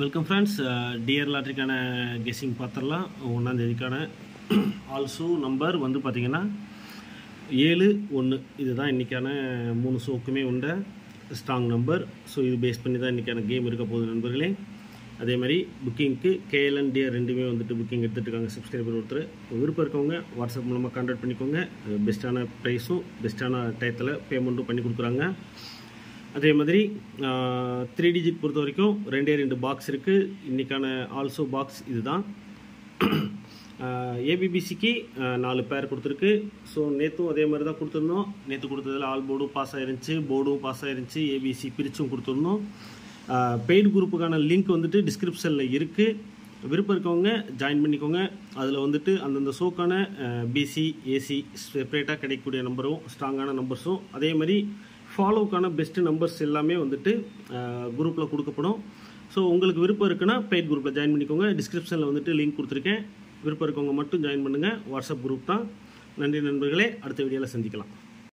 Welcome friends. Dear லாட்ரிக்கான guessing பார்த்துடலாம். 1ஆம் தேதிக்கான also number வந்து பார்த்திங்கன்னா 7-1. இதுதான் இன்றைக்கான 3 ஷோக்குமே உண்ட ஸ்ட்ராங் நம்பர். ஸோ இது பேஸ் பண்ணி தான் இன்றைக்கான கேம் இருக்க போகுது நண்பர்களே. அதே மாதிரி புக்கிங்க்கு கேஎல்என் டியர் ரெண்டுமே வந்துட்டு புக்கிங் எடுத்துகிட்டு இருக்காங்க சப்ஸ்கிரைபர் ஒருத்தர். விருப்பம் இருக்கவங்க வாட்ஸ்அப் மூலமாக கான்டாக்ட் பண்ணிக்கோங்க. பெஸ்ட்டான ப்ரைஸும் பெஸ்ட்டான டயத்தில் பேமெண்ட்டும் பண்ணி கொடுக்குறாங்க. அதே மாதிரி 3 டிஜிட் பொறுத்த வரைக்கும் 2 பாக்ஸ் இருக்குது. இன்றைக்கான ஆல்சோ பாக்ஸ் இதுதான். ஏபிபிசிக்கு 4 பேர் கொடுத்துருக்கு. ஸோ நேற்றும் அதே மாதிரி தான் கொடுத்துருந்தோம். நேற்று கொடுத்ததில் ஆல் போர்டும் பாஸ் ஆயிருந்துச்சு, போர்டும் பாஸ் ஆயிருந்துச்சு, ஏபிசி பிரிச்சும் கொடுத்துருந்தோம். பெய்டு குரூப்புக்கான லிங்க் வந்துட்டு டிஸ்கிரிப்ஷனில் இருக்குது. விருப்பம் இருக்கவங்க ஜாயின் பண்ணிக்கோங்க. அதில் வந்துட்டு அந்தந்த ஷோக்கான பிசி ஏசி செப்பரேட்டாக கிடைக்கக்கூடிய நம்பரும் ஸ்ட்ராங்கான நம்பர்ஸும் அதே மாதிரி ஃபாலோவுக்கான பெஸ்ட்டு நம்பர்ஸ் எல்லாமே வந்துட்டு குரூப்பில் கொடுக்கப்படும். ஸோ உங்களுக்கு விருப்பம் இருக்குன்னா பெய்ட் குரூப்பில் ஜாயின் பண்ணிக்கோங்க. டிஸ்கிரிப்ஷனில் வந்துட்டு லிங்க் கொடுத்துருக்கேன். விருப்பம் இருக்கவங்க மட்டும் ஜாயின் பண்ணுங்கள். வாட்ஸ்அப் குரூப் தான். நன்றி நண்பர்களே. அடுத்த வீடியோவில் சந்திக்கலாம்.